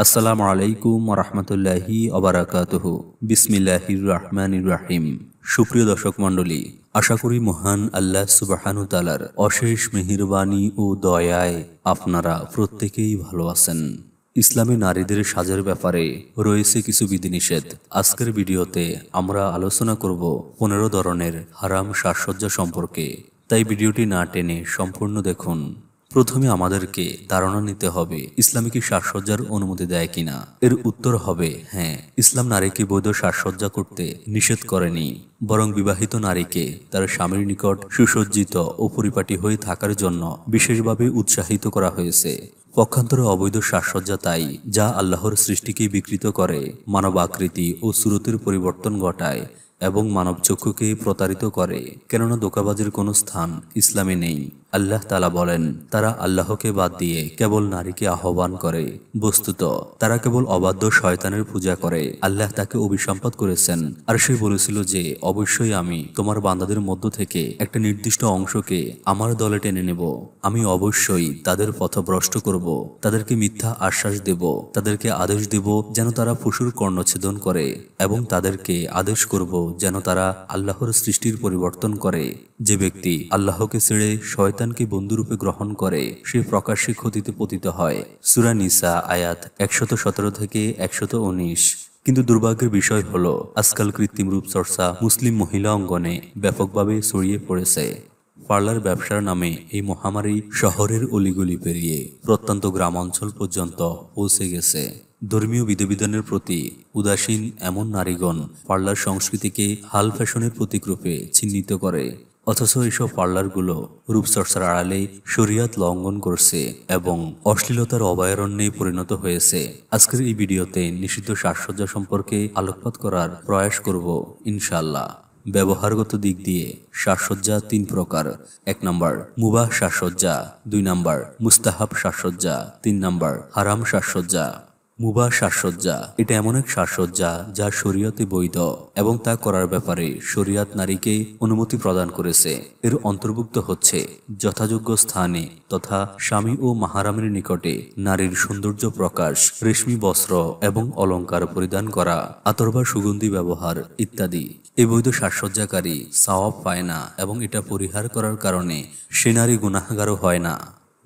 আসসালামু আলাইকুম ওয়া রাহমাতুল্লাহি ওয়া বারাকাতুহু। বিসমিল্লাহির রহমানির রহিম। সুপ্রিয় দর্শক মণ্ডলী, আশা করি মহান আল্লাহ সুবহানাহু ওয়া তাআলার অশেষ মেহেরবানি ও দয়ায় আপনারা প্রত্যেকেই ভালো আছেন। ইসলামে নারীদের সাজের ব্যাপারে রয়েছে কিছু বিধিনিষেধ। আজকের ভিডিওতে আমরা আলোচনা করব 15 ধরনের হারাম সাজসজ্জা সম্পর্কে, তাই ভিডিওটি না টেনে সম্পূর্ণ দেখুন। প্রথমে আমাদেরকে ধারণা নিতে হবে ইসলামে কি সাজসজ্জার অনুমতি দেয় কিনা। এর উত্তর হবে হ্যাঁ। ইসলাম নারীকে বৈধ সাজসজ্জা করতে নিষেধ করেনি, বরং বিবাহিত নারীকে তার স্বামীর নিকট সুসজ্জিত ও পরিপাটি হয়ে থাকার জন্য বিশেষভাবে উৎসাহিত করা হয়েছে। পক্ষান্তরে অবৈধ সাজসজ্জা তাই যা আল্লাহর সৃষ্টিকে বিকৃত করে, মানব আকৃতি ও সুরতের পরিবর্তন ঘটায় এবং মানব চক্ষুকে প্রতারিত করে। কেননা ধোঁকাবাজের কোনো স্থান ইসলামে নেই। আল্লাহ তাআলা বলেন, তারা আল্লাহকে বাদ দিয়ে কেবল নারীকে আহ্বান করে। বস্তুত তারা কেবল অবাধ্য শয়তানের পূজা করে। আল্লাহ তাকে অভিসম্পাত করেছেন, আর সে বলেছিল যে অবশ্যই আমি তোমার বান্দাদের মধ্য থেকে একটা নির্দিষ্ট অংশকে আমার দলে টেনে নেব। আমি অবশ্যই তাদের পথভ্রষ্ট করব, তাদেরকে মিথ্যা আশ্বাস দেব, তাদেরকে আদেশ দেব যেন তারা পশুর কর্ণচ্ছেদন করে, এবং তাদেরকে আদেশ করব যেন তারা আল্লাহর সৃষ্টির পরিবর্তন করে। যে ব্যক্তি আল্লাহকে ছেড়ে শয়তানকে বন্ধুরূপে গ্রহণ করে সে প্রকাশ্যে ক্ষতিতে পতিত হয়। সূরা নিসা আয়াত 117 থেকে 119। কিন্তু দুর্ভাগ্যের বিষয় হলো আজকাল কৃত্রিম রূপচর্চা মুসলিম মহিলা অঙ্গনে ব্যাপকভাবে ছড়িয়ে পড়েছে। পার্লার ব্যবসার নামে এই মহামারী শহরের অলিগলি পেরিয়ে প্রত্যন্ত গ্রাম অঞ্চল পর্যন্ত পৌঁছে গেছে। ধর্মীয় বিধিবিধানের প্রতি উদাসীন এমন নারীগণ পার্লার সংস্কৃতিকে হাল ফ্যাশনের প্রতীকরূপে চিহ্নিত করে, অথচ এসব পার্লারগুলো রূপচর্চার আড়ালে শরিয়ত লঙ্ঘন করছে এবং অশ্লীলতার অভয়ারণ্যে পরিণত হয়েছে। আজকের এই ভিডিওতে নিষিদ্ধ সাজসজ্জা সম্পর্কে আলোকপাত করার প্রয়াস করব ইনশাআল্লাহ। ব্যবহারগত দিক দিয়ে সাজসজ্জা 3 প্রকার। 1 নম্বর মুবাহ সাজসজ্জা, 2 নম্বর মুস্তাহাব সাজসজ্জা, 3 নম্বর হারাম সাজসজ্জা। মুবাহ সাজসজ্জা এটা এমন এক সাজসজ্জা যা শরীয়তে বৈধ এবং তা করার ব্যাপারে শরীয়ত নারীকে অনুমতি প্রদান করেছে। এর অন্তর্ভুক্ত হচ্ছে যথাযোগ্য স্থানে তথা স্বামী ও মাহারামের নিকটে নারীর সৌন্দর্য প্রকাশ, রেশমি বস্ত্র এবং অলংকার পরিধান করা, আতর বা সুগন্ধি ব্যবহার ইত্যাদি। এই বৈধ সাজসজ্জাকারী সওয়াব পায় না এবং এটা পরিহার করার কারণে সে নারী গুনাহগারও হয় না।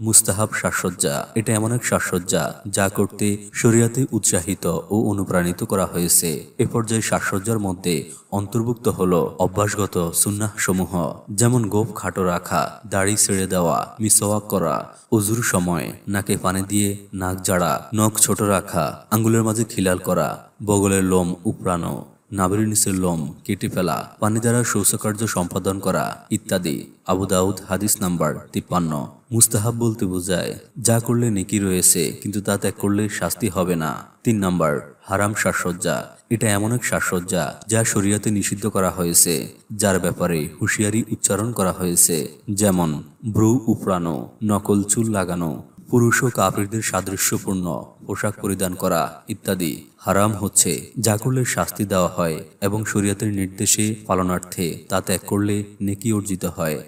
মুস্তাহাব সাজসজ্জা এটা এমন এক সাজসজ্জা যা করতে শরীয়তে উৎসাহিত ও অনুপ্রাণিত করা হয়েছে। এ পর্যায়ে সাজসজ্জার মধ্যে অন্তর্ভুক্ত হলো অভ্যাসগত সুন্নাহ সমূহ, যেমন গোঁফ খাটো রাখা, দাড়ি ছেড়ে দেওয়া, মিসওয়াক করা, ওযুর সময় নাকে পানি দিয়ে নাক ঝাড়া, নখ ছোট রাখা, আঙ্গুলের মাঝে খিলাল করা, বগলের লোম উপড়ানো, নাভির নিচের লোম কেটে ফেলা, পানি দ্বারা শৌচকার্য সম্পাদন করা ইত্যাদি। আবু দাউদ হাদিস নাম্বার 53। মুস্তাহাব বলতে বোঝায় যা করলে নেকি রয়েছে কিন্তু তা ত্যাগ করলে শাস্তি হবে না। 3 নম্বর হারাম সাজসজ্জা এটা এমন এক সাজসজ্জা যা শরীয়তে নিষিদ্ধ করা হয়েছে, যার ব্যাপারে হুঁশিয়ারি উচ্চারণ করা হয়েছে, যেমন ভ্রু উপড়ানো, নকল চুল লাগানো, পুরুষ ও কাফিরদের সাদৃশ্যপূর্ণ পোশাক পরিধান করা ইত্যাদি। হারাম হচ্ছে যা করলে শাস্তি দেওয়া হয় এবং শরীয়তের নির্দেশে পালনার্থে তা ত্যাগ করলে নেকি অর্জিত হয়।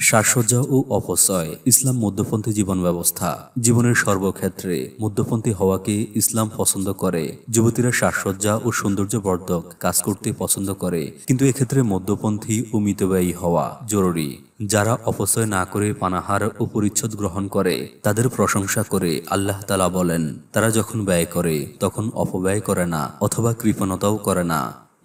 সাজসজ্জা ও অপচয় ইসলাম মধ্যপন্থী জীবন ব্যবস্থা। জীবনের সর্বক্ষেত্রে মধ্যপন্থী হওয়াকে ইসলাম পছন্দ করে। যুবতীরা সাজসজ্জা ও সৌন্দর্যবর্ধক কাজ করতে পছন্দ করে, কিন্তু এক্ষেত্রে মধ্যপন্থী ও মিতব্যয়ী হওয়া জরুরি। যারা অপচয় না করে পানাহার ও পরিচ্ছদ গ্রহণ করে তাদের প্রশংসা করে আল্লাহ তাআলা বলেন, তারা যখন ব্যয় করে তখন অপব্যয় করে না অথবা কৃপণতাও করে না,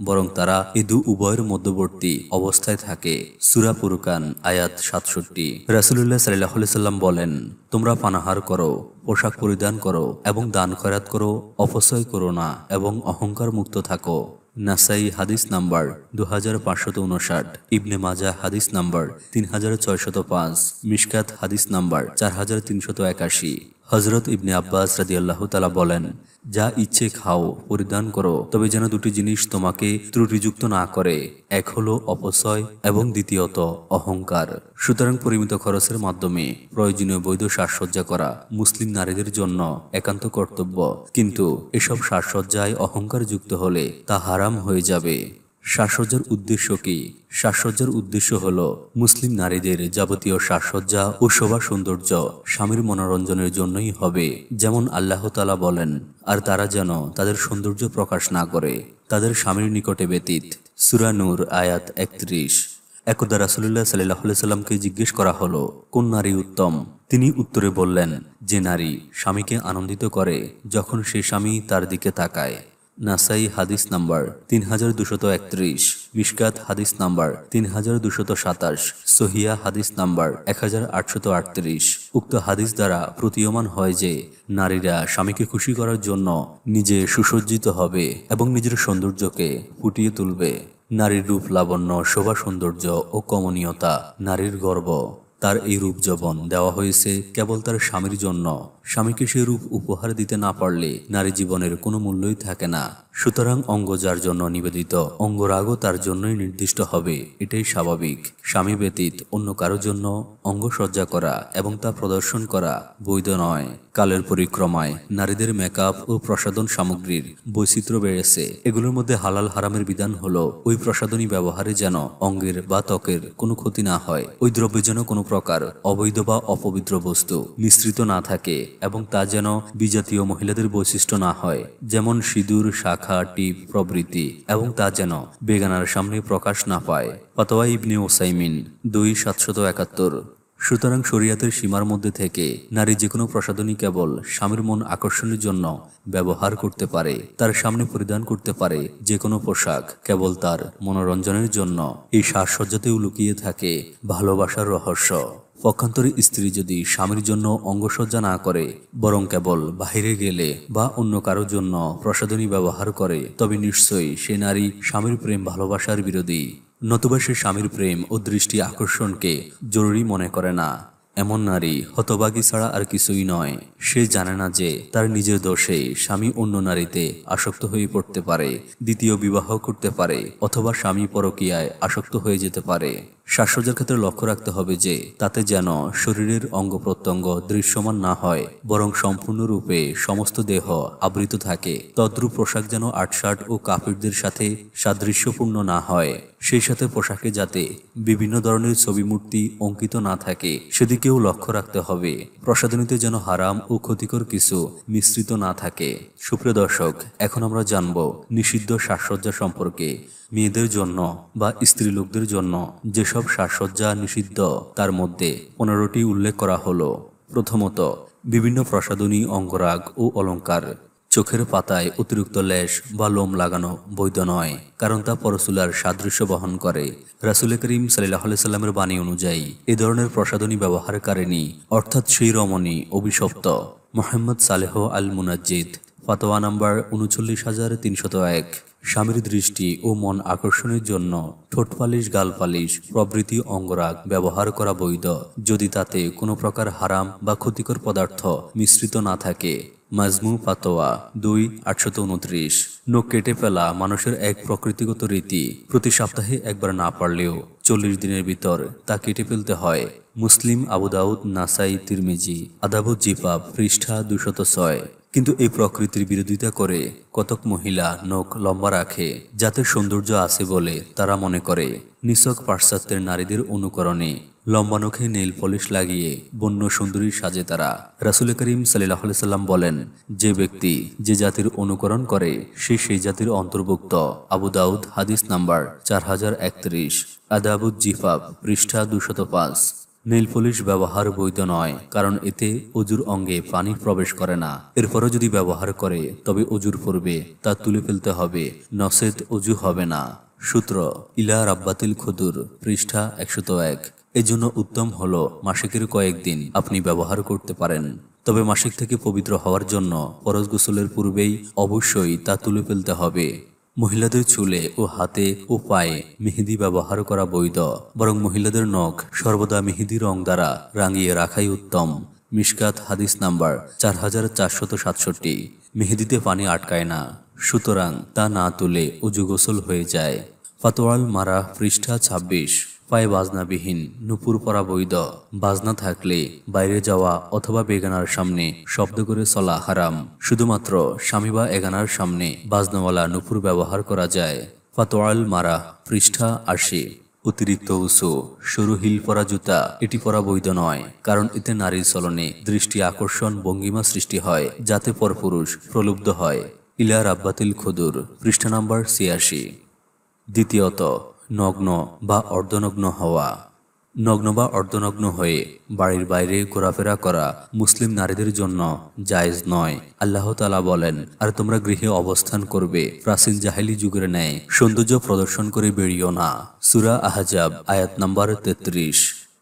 বরং তারা এই উভয়ের মধ্যবর্তী অবস্থায় থাকে। সূরা ফুরকান আয়াত 67। রাসূলুল্লাহ সাল্লাল্লাহু আলাইহি সাল্লাম বলেন, তোমরা পানাহার করো, পোশাক পরিধান করো এবং দান খয়রাত করো, অপচয় করো না এবং অহংকার মুক্ত থাকো। নাসাই হাদিস নাম্বার 2559, ইবনে মাজাহ হাদিস নাম্বার 3605, মিশকাত হাদিস নাম্বার 4381। হযরত ইবনে আব্বাস রাদিয়াল্লাহু তাআলা বলেন, যা ইচ্ছে খাও, পরিধান করো, তবে যেন দুটি জিনিস তোমাকে ত্রুটিযুক্ত না করে, এক হলো অপচয় এবং দ্বিতীয়ত অহংকার। সুতরাং পরিমিত খরচের মাধ্যমে প্রয়োজনীয় বৈধ সাজসজ্জা করা মুসলিম নারীদের জন্য একান্ত কর্তব্য, কিন্তু এসব সাজসজ্জায় অহংকার যুক্ত হলে তা হারাম হয়ে যাবে। সাজসজ্জার উদ্দেশ্য কি? সাজসজ্জার উদ্দেশ্য হল মুসলিম নারীদের যাবতীয় সাজসজ্জা ও শোভা সৌন্দর্য স্বামীর মনোরঞ্জনের জন্যই হবে। যেমন আল্লাহ তাআলা বলেন, আর তারা যেন তাদের সৌন্দর্য প্রকাশ না করে তাদের স্বামীর নিকটে ব্যতীত। সূরা নূর আয়াত 31। একদা রাসূলুল্লাহ সাল্লাল্লাহু আলাইহি সাল্লামকে জিজ্ঞেস করা হলো, কোন নারী উত্তম? তিনি উত্তরে বললেন, যে নারী স্বামীকে আনন্দিত করে যখন সে স্বামী তার দিকে তাকায়। নাসাই হাদিস নাম্বার 3231, মিশকাত হাদিস নাম্বার 3227, সহিয়া হাদিস নাম্বার 1838। উক্ত হাদিস দ্বারা প্রতীয়মান হয় যে নারীরা স্বামীকে খুশি করার জন্য নিজে সুসজ্জিত হবে এবং নিজের সৌন্দর্যকে ফুটিয়ে তুলবে। নারীর রূপ লাবণ্য, শোভা সৌন্দর্য ও কমনীয়তা নারীর গর্ব। তার এই রূপ যৌবন দেওয়া হয়েছে কেবল তার স্বামীর জন্য। স্বামীকে সে রূপ উপহার দিতে না পারলে নারী জীবনের কোনো মূল্যই থাকে না। সুতরাং অঙ্গ যার জন্য নিবেদিত, অঙ্গরাগও তার জন্যই নির্দিষ্ট হবে, এটাই স্বাভাবিক। স্বামী ব্যতীত অন্য কারো জন্য অঙ্গসজ্জা করা এবং তা প্রদর্শন করা বৈধ নয়। কালের পরিক্রমায় নারীদের মেকআপ ও প্রসাধন সামগ্রীর বৈচিত্র্য বেড়েছে। এগুলোর মধ্যে হালাল হারামের বিধান হলো ওই প্রসাধনী ব্যবহারে যেন অঙ্গের বা ত্বকের কোনো ক্ষতি না হয়, ওই দ্রব্যে যেন কোনো প্রকার অবৈধ বা অপবিত্র বস্তু মিশ্রিত না থাকে এবং তা যেন বিজাতীয় মহিলাদের বৈশিষ্ট্য না হয়, যেমন সিঁদুর, শাখা, টিপ প্রভৃতি, এবং তা যেন বেগানার সামনে প্রকাশ না পায়। ফাতোয়া ইবনে উসাইমিন 2/771। সুতরাং শরীয়তের সীমার মধ্যে থেকে নারী যে কোনো প্রসাধনী কেবল স্বামীর মন আকর্ষণের জন্য ব্যবহার করতে পারে। তার সামনে পরিধান করতে পারে যে কোনো পোশাক কেবল তার মনোরঞ্জনের জন্য। এই সাজসজ্জাতেও লুকিয়ে থাকে ভালোবাসার রহস্য। পক্ষান্তরে স্ত্রী যদি স্বামীর জন্য অঙ্গসজ্জা না করে, বরং কেবল বাহিরে গেলে বা অন্য কারোর জন্য প্রসাধনী ব্যবহার করে, তবে নিশ্চয়ই সে নারী স্বামীর প্রেম ভালোবাসার বিরোধী। নতুবা সে স্বামীর প্রেম ও দৃষ্টি আকর্ষণকে জরুরি মনে করে না। এমন নারী হতভাগী ছাড়া আর কিছুই নয়। সে জানে না যে তার নিজের দোষে স্বামী অন্য নারীতে আসক্ত হয়ে পড়তে পারে, দ্বিতীয় বিবাহ করতে পারে, অথবা স্বামী পরকীয়ায় আসক্ত হয়ে যেতে পারে। সাজসজ্জার ক্ষেত্রে লক্ষ্য রাখতে হবে যে তাতে যেন শরীরের অঙ্গ প্রত্যঙ্গ দৃশ্যমান না হয়, বরং সম্পূর্ণরূপে সমস্ত দেহ আবৃত থাকে। তদ্রূপ পোশাক যেন আটশাট ও কাফিরদের সাথে সাদৃশ্যপূর্ণ না হয়। সেই সাথে পোশাকে যাতে বিভিন্ন ধরনের ছবি মূর্তি অঙ্কিত না থাকে সেদিকেও লক্ষ্য রাখতে হবে। প্রসাধনীতে যেন হারাম ও ক্ষতিকর কিছু মিশ্রিত না থাকে। সুপ্রিয় দর্শক, এখন আমরা জানব নিষিদ্ধ সাজসজ্জা সম্পর্কে। মেয়েদের জন্য বা স্ত্রী লোকদের জন্য যেসব সাজসজ্জা নিষিদ্ধ তার মধ্যে 15টি উল্লেখ করা হলো। প্রথমত, বিভিন্ন প্রসাধনী, অঙ্গরাগ ও অলংকার। চোখের পাতায় অতিরিক্ত লেশ বা লোম লাগানো বৈধ নয়, কারণ তা পরচুলার সাদৃশ্য বহন করে। রাসূল করিম সাল্লাল্লাহু আলাইহি সাল্লামের বাণী অনুযায়ী এ ধরনের প্রসাধনী ব্যবহারকারিণী অর্থাৎ সেই রমণী অভিশপ্ত। মুহাম্মদ সালেহ আল মুনাজ্জিদ, ফাতোয়া নাম্বার 39301। স্বামীর দৃষ্টি ও মন আকর্ষণের জন্য ঠোঁট পালিশ, গাল পালিশ প্রভৃতি অঙ্গরাগ ব্যবহার করা বৈধ, যদি তাতে কোনো প্রকার হারাম বা ক্ষতিকর পদার্থ মিশ্রিত না থাকে। মাজমু ফাতোয়া 2/829। নখ কেটে ফেলা মানুষের এক প্রকৃতিগত রীতি। প্রতি সপ্তাহে একবার না পারলেও 40 দিনের ভিতর তা কেটে ফেলতে হয়। মুসলিম, আবু দাউদ, নাসাই, তিরমিজি, আদাবুজ জিফাফ, পৃষ্ঠা 206। কিন্তু এই প্রকৃতির বিরোধিতা করে কতক মহিলা নখ লম্বা রাখে, যাতে সৌন্দর্য আছে বলে তারা মনে করে। নিছক পাশ্চাত্যের নারীদের অনুকরণে লম্বা নখে নেইল পলিশ লাগিয়ে বন্য সুন্দরীর সাজে তারা। রাসূল করিম সাল্লাল্লাহু আলাইহি সাল্লাম বলেন, যে ব্যক্তি যে জাতির অনুকরণ করে সে সেই জাতির অন্তর্ভুক্ত। আবু দাউদ হাদিস নাম্বার 4031, আদাবুজ জিফাফ পৃষ্ঠা 205। নেইল পলিশ ব্যবহার বৈধ নয়, কারণ এতে অজুর অঙ্গে পানি প্রবেশ করে না। এরপরও যদি ব্যবহার করে তবে অজুর পূর্বে তা তুলে ফেলতে হবে, নচেত অজু হবে না। সূত্র ইলা রাব্বাতিল খুদুর পৃষ্ঠা 101। এজন্য উত্তম হলো মাসিকের কয়েকদিন আপনি ব্যবহার করতে পারেন, তবে মাসিক থেকে পবিত্র হওয়ার জন্য ফরজ গোসলের পূর্বেই অবশ্যই তা তুলে ফেলতে হবে। মহিলাদের চুলে ও হাতে ও পায়ে মেহেদি ব্যবহার করা বৈধ, বরং মহিলাদের নখ সর্বদা মেহেদি রং দ্বারা রাঙিয়ে রাখাই উত্তম। মিশকাত হাদিস নাম্বার 4467। মেহেদিতে পানি আটকায় না, সুতরাং তা না তুলে অজু গোসল হয়ে যায়। ফাতোয়াল মারা পৃষ্ঠা 26। পায়ে বাজনাবিহীন নুপুর পরা বৈধ। বাজনা থাকলে বাইরে যাওয়া অথবা বেগানার সামনে শব্দ করে চলা হারাম। শুধুমাত্র স্বামী বা এগানার সামনে বাজনাওয়ালা নুপুর ব্যবহার করা যায়। ফাতোয়াল মারা পৃষ্ঠা ৮০। অতিরিক্ত উঁচু সরু হিল পরা জুতা এটি পরা বৈধ নয়, কারণ এতে নারীর চলনে দৃষ্টি আকর্ষণ ভঙ্গিমা সৃষ্টি হয়, যাতে পরপুরুষ প্রলুব্ধ হয়। ইলা রাব্বাতিল খুদুর পৃষ্ঠা নম্বর ৮৬। দ্বিতীয়ত, নগ্ন বা অর্ধনগ্ন হওয়া। নগ্ন বা অর্ধনগ্ন হয়ে বাড়ির বাইরে ঘোরাফেরা করা মুসলিম নারীদের জন্য জায়েজ নয়। আল্লাহ তাআলা বলেন, আর তোমরা গৃহে অবস্থান করবে প্রাচীন জাহেলি যুগের ন্যায় সৌন্দর্য প্রদর্শন করে বেরিয়েও না। সূরা আহজাব আয়াত নম্বর ৩৩।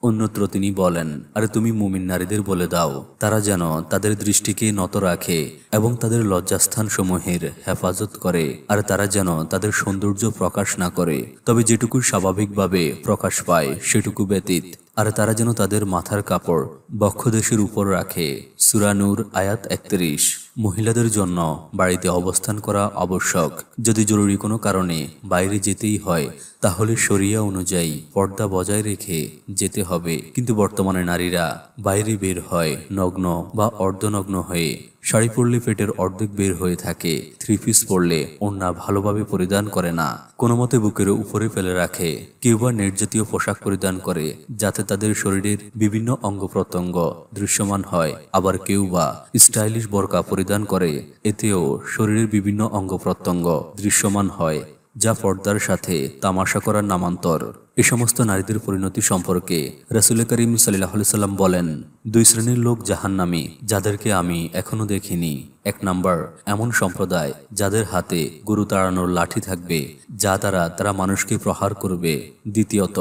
অন্যত্র তিনি বলেন, আরে তুমি মুমিন নারীদের বলে দাও তারা যেন তাদের দৃষ্টিকে নত রাখে এবং তাদের লজ্জাস্থান সমূহের হেফাজত করে, আর তারা যেন তাদের সৌন্দর্য প্রকাশ না করে, তবে যেটুকু স্বাভাবিকভাবে প্রকাশ পায় সেটুকু ব্যতীত, আর তারা যেন তাদের মাথার কাপড় বক্ষদেশের উপর রাখে। সূরা নূর আয়াত ৩১। মহিলাদের জন্য বাড়িতে অবস্থান করা আবশ্যক। যদি জরুরি কোনো কারণে বাইরে যেতেই হয় তাহলে শরিয়া অনুযায়ী পর্দা বজায় রেখে যেতে হবে, কিন্তু বর্তমানে নারীরা বাইরে বের হয় নগ্ন বা অর্ধনগ্ন হয়ে। শাড়ি পরলে পেটের অর্ধেক বের হয়ে থাকে, থ্রি পিস পরলে ওড়না ভালোভাবে পরিধান করে না, কোনো মতে বুকের উপরে ফেলে রাখে, কেউ বা নেট জাতীয় পোশাক পরিধান করে যাতে তাদের শরীরের বিভিন্ন অঙ্গ প্রত্যঙ্গ দৃশ্যমান হয়, আবার কেউ বা স্টাইলিশ বোরকা পরিধান করে, এতেও শরীরের বিভিন্ন অঙ্গ প্রত্যঙ্গ দৃশ্যমান হয়, যা পর্দার সাথে তামাশা করার নামান্তর। এ সমস্ত নারীদের পরিণতি সম্পর্কে রাসূল করিম সাল্লাল্লাহু আলাইহি সাল্লাম বলেন, দুই শ্রেণীর লোক জাহান্নামী যাদেরকে আমি এখনো দেখিনি। ১ নাম্বার, এমন সম্প্রদায় যাদের হাতে গরু তাড়ানোর লাঠি থাকবে যা দ্বারা তারা মানুষকে প্রহার করবে। দ্বিতীয়ত,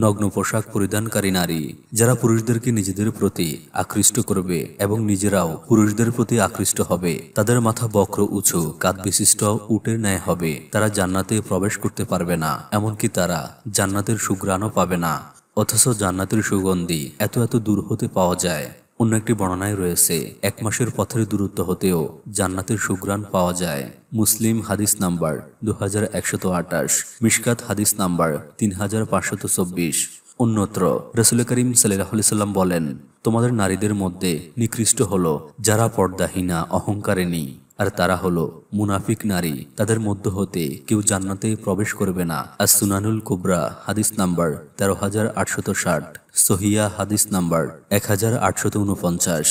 নগ্ন পোশাক পরিধানকারী নারী যারা পুরুষদেরকে নিজেদের প্রতি আকৃষ্ট করবে এবং নিজেরাও পুরুষদের প্রতি আকৃষ্ট হবে। তাদের মাথা বক্র উঁচু কাঁধ বিশিষ্ট উটের ন্যায় হবে। তারা জান্নাতে প্রবেশ করতে পারবে না, এমনকি তারা জান্নাতের সুঘ্রাণও পাবে না, অথচ জান্নাতের সুগন্ধি এত এত দূর হতে পাওয়া যায়। অন্য একটি বর্ণনায় রয়েছে ১ মাসের পথের দূরত্ব হতেও জান্নাতের সুঘ্রাণ পাওয়া যায়। মুসলিম হাদিস নাম্বার 2128, মিশকাত হাদিস নাম্বার 3524। অন্যত্র রাসূল করিম সাল্লাল্লাহু আলাইহি সাল্লাম বলেন, তোমাদের নারীদের মধ্যে নিকৃষ্ট হলো যারা পর্দাহীনা অহংকারিণী, আর তারা হলো মুনাফিক নারী। তাদের মধ্য হতে কেউ জান্নাতে প্রবেশ করবে না। আস-সুনানুল কুবরা হাদিস নাম্বার 13860, সহিয়া হাদিস নাম্বার 1849।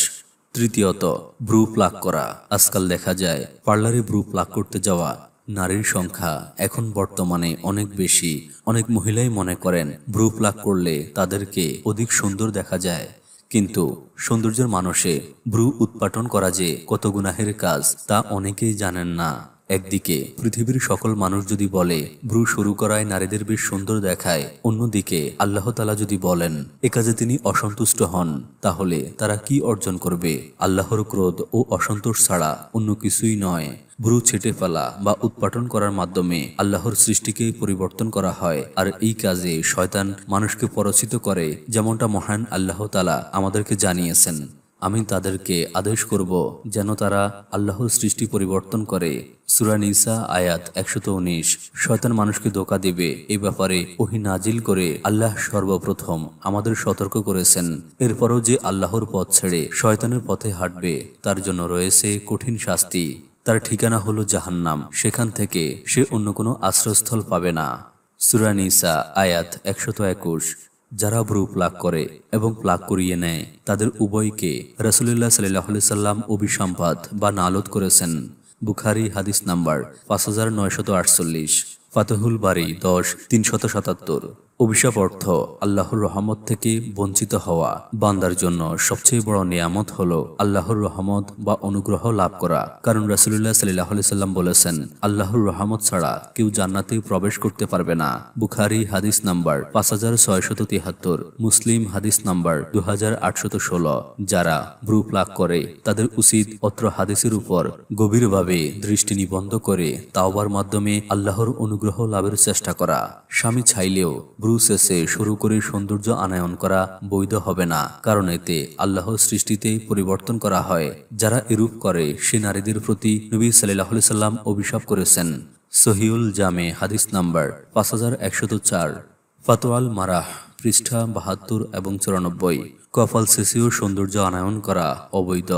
তৃতীয়ত, ব্রু প্লাক করা। আজকাল দেখা যায় পার্লারে ব্রু প্লাক করতে যাওয়া নারীর সংখ্যা এখন বর্তমানে অনেক বেশি। অনেক মহিলাই মনে করেন ব্রু প্লাক করলে তাদেরকে অধিক সুন্দর দেখা যায়, কিন্তু সৌন্দর্যের মানুষে ব্রু উৎপাটন করা যে কত গুনাহের কাজ তা অনেকেই জানেন না। একদিকে পৃথিবীর সকল মানুষ যদি বলে ব্রু শুরু করায় নারীদের বেশ সুন্দর দেখায়, অন্যদিকে আল্লাহ তাআলা যদি বলেন এ কাজে তিনি অসন্তুষ্ট হন, তাহলে তারা কি অর্জন করবে? আল্লাহর ক্রোধ ও অসন্তোষ ছাড়া অন্য কিছুই নয়। ব্রু ছেটে ফেলা বা উৎপাটন করার মাধ্যমে আল্লাহর সৃষ্টিকে পরিবর্তন করা হয়, আর এই কাজে শয়তান মানুষকে পরচিত করে, যেমনটা মহান আল্লাহ তাআলা আমাদেরকে জানিয়েছেন। আমি তাদেরকে আদেশ করব যেন তারা আল্লাহর সৃষ্টি পরিবর্তন করে। সূরা নিসা আয়াত ১১৯। শয়তান মানুষকে ধোঁকা দিবে এই ব্যাপারে ওহী নাজিল করে আল্লাহ সর্বপ্রথম আমাদের সতর্ক করেছেন। এরপরও যে আল্লাহর পথ ছেড়ে শয়তানের পথে হাঁটবে তার জন্য রয়েছে কঠিন শাস্তি। তার ঠিকানা হলো জাহান্নাম, সেখান থেকে সে অন্য কোনো আশ্রয়স্থল পাবে না। সূরা নিসা আয়াত ১২১। যারা ব্রু প্লাক করে এবং প্লাক করিয়ে নেয় তাদের উভয়কে রাসূলুল্লাহ সাল্লাল্লাহু আলাইহি সাল্লাম অভিসম্পাত বা নালত করেছেন। বুখারী হাদিস নাম্বার 5948, ফাতহুল বারী 10-377। অভিশাপ অর্থ আল্লাহর রহমত থেকে বঞ্চিত হওয়া। বান্দার জন্য সবচেয়ে বড় নিয়ামত হলো আল্লাহর রহমত বা অনুগ্রহ লাভ করা, কারণ রাসূলুল্লাহ সাল্লাল্লাহু আলাইহি সাল্লাম বলেছেন আল্লাহর রহমত ছাড়া কেউ জান্নাতে প্রবেশ করতে পারবে না। বুখারী হাদিস নাম্বার 5673, মুসলিম হাদিস নাম্বার 2816। যারা ব্রু প্লাক করে তাদের উচিত অত্র হাদিসের উপর গভীরভাবে দৃষ্টি নিবদ্ধ করে তাওবার মাধ্যমে আল্লাহর অনুগ্রহ লাভের চেষ্টা করা। স্বামী চাইলেও ব্রু শেষে শুরু করে সৌন্দর্য আনায়ন করা বৈধ হবে না, কারণ এতে আল্লাহর সৃষ্টিতে পরিবর্তন করা হয়। যারা এরূপ করে সে নারীদের প্রতি নবী সাল্লাল্লাহু আলাইহি সাল্লাম অভিশাপ করেছেন। সহিউল জামে হাদিস নাম্বার 5104। ফাতওয়াল মারাহ পৃষ্ঠা 72 এবং 94। কপাল শেষেও সৌন্দর্য আনায়ন করা অবৈধ।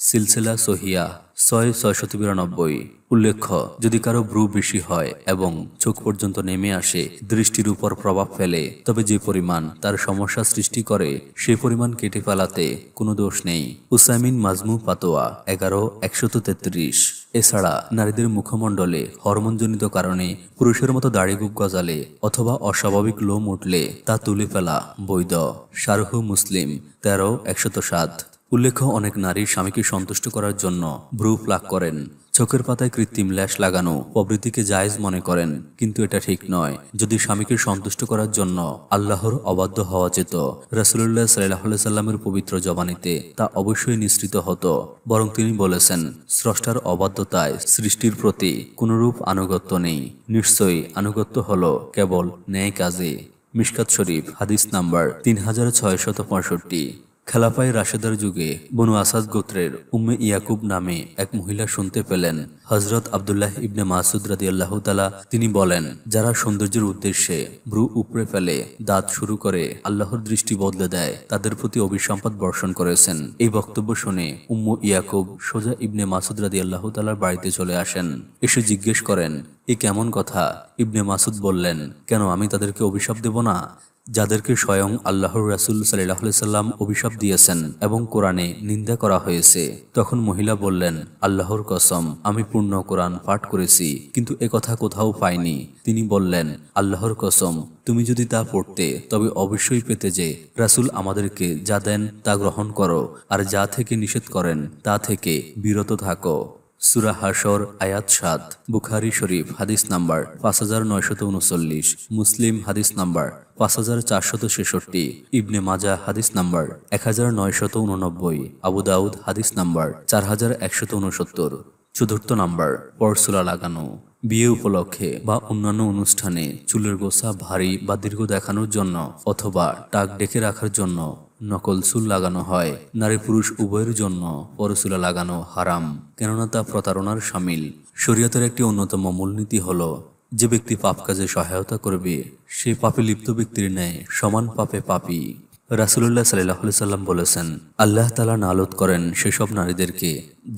সিলসিলা সহিয়া 6692। উল্লেখ্য, যদি কারো ভ্রু বেশি হয় এবং চোখ পর্যন্ত নেমে আসে, দৃষ্টির উপর প্রভাব ফেলে, তবে যে পরিমাণ তার সমস্যা সৃষ্টি করে সে পরিমাণ কেটে ফেলাতে কোনো দোষ নেই। উসাইমিন মাজমু পাতোয়া 11-133। এছাড়া নারীদের মুখমণ্ডলে হরমোনজনিত কারণে পুরুষের মতো দাড়ি গোঁফ গজালে অথবা অস্বাভাবিক লোম উঠলে তা তুলে ফেলা বৈধ। শারহু মুসলিম 13-107। উল্লেখ্য, অনেক নারী স্বামীকে সন্তুষ্ট করার জন্য ভ্রু প্লাক করেন, চোখের পাতায় কৃত্রিম ল্যাশ লাগানো প্রভৃতিকে জায়েজ মনে করেন, কিন্তু এটা ঠিক নয়। যদি স্বামীকে সন্তুষ্ট করার জন্য আল্লাহর অবাধ্য হওয়া যেত, রাসূলুল্লাহ সাল্লাল্লাহু আলাইহি সাল্লামের পবিত্র জবানিতে তা অবশ্যই নিঃসৃত হতো। বরং তিনি বলেছেন, স্রষ্টার অবাধ্যতায় সৃষ্টির প্রতি কোনরূপ আনুগত্য নেই। নিশ্চয়ই আনুগত্য হলো কেবল ন্যায় কাজে। মিশকাত শরীফ হাদিস নাম্বার 3665। খেলাফায়ে রাশেদার যুগে বনু আসাদ গোত্রের উম্মে ইয়াকুব নামে এক মহিলা শুনতে পেলেন হযরত আব্দুল্লাহ ইবনে মাসউদ রাদিয়াল্লাহু তাআলা তিনি বলেন, যারা সৌন্দর্যের উদ্দেশ্যে ভ্রু উপড়ে ফেলে, দাঁত শুরু করে, আল্লাহর দৃষ্টি বদলে দেয়, তাদের প্রতি অভিসম্পাত বর্ষণ করেছেন। এই বক্তব্য শুনে উম্মু ইয়াকুব সোজা ইবনে মাসউদ রাদিয়াল্লাহু তাআলার বাড়িতে চলে আসেন। এসে জিজ্ঞেস করেন, এ কেমন কথা? ইবনে মাসউদ বললেন, কেন, আমি তাদেরকে অভিশাপ দেব না, যাদেরকে স্বয়ং আল্লাহর রাসূল সাল্লাল্লাহু আলাইহি সাল্লাম অভিশাপ দিয়েছেন এবং কোরআনে নিন্দা করা হয়েছে। তখন মহিলা বললেন, আল্লাহর কসম, আমি পূর্ণ কোরআন পাঠ করেছি, কিন্তু এ কথা কোথাও পাইনি। তিনি বললেন, আল্লাহর কসম, তুমি যদি তা পড়তে তবে অবশ্যই পেতে যে রাসূল আমাদেরকে যা দেন তা গ্রহণ করো, আর যা থেকে নিষেধ করেন তা থেকে বিরত থাকো। সূরা হাশর আয়াত 7। বুখারী শরীফ হাদিস নাম্বার 5939, মুসলিম হাদিস নাম্বার 5466, ইবনে মাজাহ হাদিস নাম্বার 1989, আবু দাউদ হাদিস নাম্বার 4169। চতুর্থ নাম্বার, পরচুলা লাগানো। বিয়ে উপলক্ষে বা অন্যান্য অনুষ্ঠানে চুলের গোছা ভারী বা দীর্ঘ দেখানোর জন্য অথবা টাক ডেকে রাখার জন্য নকল চুল লাগানো হয়। নারী পুরুষ উভয়ের জন্য পরচুলা লাগানো হারাম, কেননা তা প্রতারণার শামিল। শরীয়তের একটি অন্যতম মূলনীতি হলো, যে ব্যক্তি পাপ কাজে সহায়তা করবে সে পাপে লিপ্ত ব্যক্তির ন্যায় সমান পাপে পাপী। রাসূলুল্লাহ সাল্লাল্লাহু আলাইহি সাল্লাম বলেছেন, আল্লাহ তাআলা নালত করেন সেসব নারীদেরকে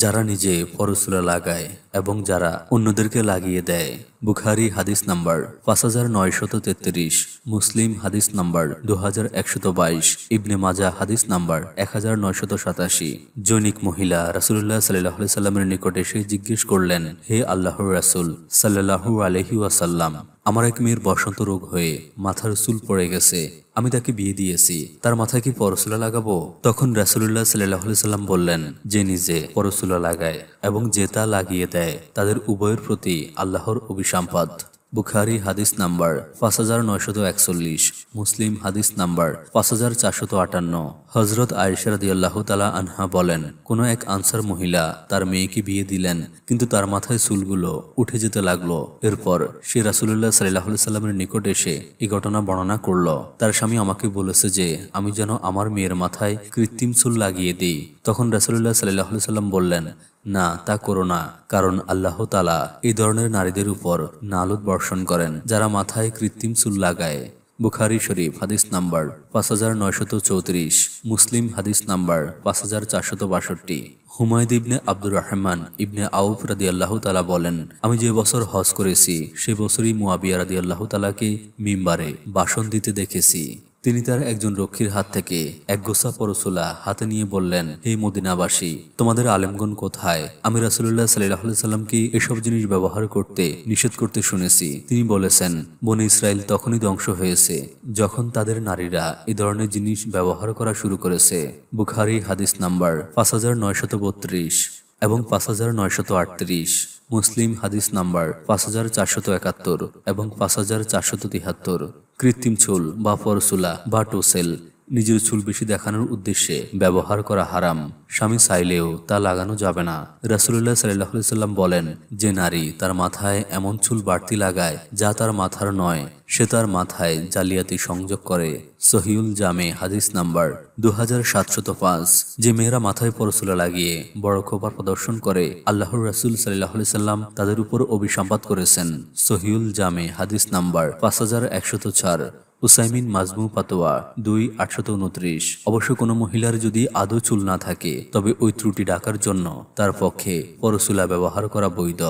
যারা নিজে পরচুলা লাগায় এবং যারা অন্যদেরকে লাগিয়ে দেয়। বুখারী হাদিস নাম্বার 5933, মুসলিম হাদিস নাম্বার 2122, ইবনে মাজাহ হাদিস নাম্বার 1987। জনৈক মহিলা রাসূলুল্লাহ সাল্লাল্লাহু আলাইহি সাল্লামের নিকট এসে জিজ্ঞেস করলেন, হে আল্লাহর রাসূল সাল্লাল্লাহু আলাইহি ওয়াসাল্লাম, আমার এক মেয়ের বসন্ত রোগ হয়ে মাথার চুল পড়ে গেছে, আমি তাকে বিয়ে দিয়েছি, তার মাথায় কি পরচুলা লাগাবো? তখন রাসূলুল্লাহ সাল্লাল্লাহু আলাইহি সাল্লাম বললেন, যে নিজে পরচুলা লাগায় এবং যে তা লাগিয়ে দেয় তাদের উভয়ের প্রতি আল্লাহর অভিসম্পাত। বুখারী হাদিস নাম্বার 5941, মুসলিম হাদিস নাম্বার 5458। হযরত আয়েশা রাদিয়াল্লাহু তাআলা আনহা বলেন, কোন এক আনসার মহিলা তার মেয়েকে বিয়ে দিলেন, কিন্তু তার মাথায় চুলগুলো উঠে যেতে লাগলো। এরপর সে রাসূলুল্লাহ সাল্লাল্লাহু আলাইহি সাল্লামের নিকট এসে এই ঘটনা বর্ণনা করলো। তার স্বামী আমাকে বলেছে যে আমি যেন আমার মেয়ের মাথায় কৃত্রিম চুল লাগিয়ে দিই। তখন রাসূলুল্লাহ সাল্লাল্লাহু আলাইহি সাল্লাম বললেন, না, তা করো না, কারণ আল্লাহ তাআলা এই ধরনের নারীদের উপর নালত বর্ষণ করেন যারা মাথায় কৃত্রিম চুল লাগায়। বুখারী শরীফ হাদিস নাম্বার 5934, মুসলিম হাদিস নাম্বার 5462। হুমায়দ ইবনে আব্দুর রহমান ইবনে আউফ রাদিয়াল্লাহু তাআলা বলেন, আমি যে বছর হজ করেছি সে বছরই মুয়াবিয়া রাদিয়াল্লাহু তাআলাকে মিম্বারে ভাষণ দিতে দেখেছি। তিনি তার একজন রক্ষীর হাত থেকে এক গোছা পরচুলা হাতে নিয়ে বললেন, হে মদিনাবাসী, তোমাদের আলেমগণ কোথায়? আমি রাসূলুল্লাহ সাল্লাল্লাহু আলাইহি সাল্লামকে এসব জিনিস ব্যবহার করতে নিষেধ করতে শুনেছি। তিনি বলেছেন, বনী ইসরাইল তখনই ধ্বংস হয়েছে যখন তাদের নারীরা এই ধরনের জিনিস ব্যবহার করা শুরু করেছে। বুখারী হাদিস নাম্বার 5932 এবং 5938, মুসলিম হাদিস নাম্বার 5471 এবং 5473। কৃত্রিম চুল বা পরচুলা বা টোসেল নিজের চুল বেশি দেখানোর উদ্দেশ্যে ব্যবহার করা হারাম। স্বামী চাইলেও তা লাগানো যাবে না। রাসূলুল্লাহ সাল্লাল্লাহু আলাইহি সাল্লাম বলেন, যে নারী তার মাথায় এমন চুল বাড়তি লাগায় যা তার মাথার নয়, সে তার মাথায় জালিয়াতি সংযোগ করে। সহিউল জামে হাদিস নাম্বার 2705। যে মেয়েরা মাথায় পরচুলা লাগিয়ে বড় খোপা প্রদর্শন করে, আল্লাহর রাসূল সাল্লাল্লাহু আলাইহি সাল্লাম তাদের উপর অভিসম্পাত করেছেন। সহিউল জামে হাদিস নাম্বার 5104। উসাইমিন মাজমু ফাতোয়া 2/829। অবশ্য কোনো মহিলার যদি আদৌ চুল না থাকে তবে ওই ত্রুটি ঢাকার জন্য তার পক্ষে পরচুলা ব্যবহার করা বৈধ।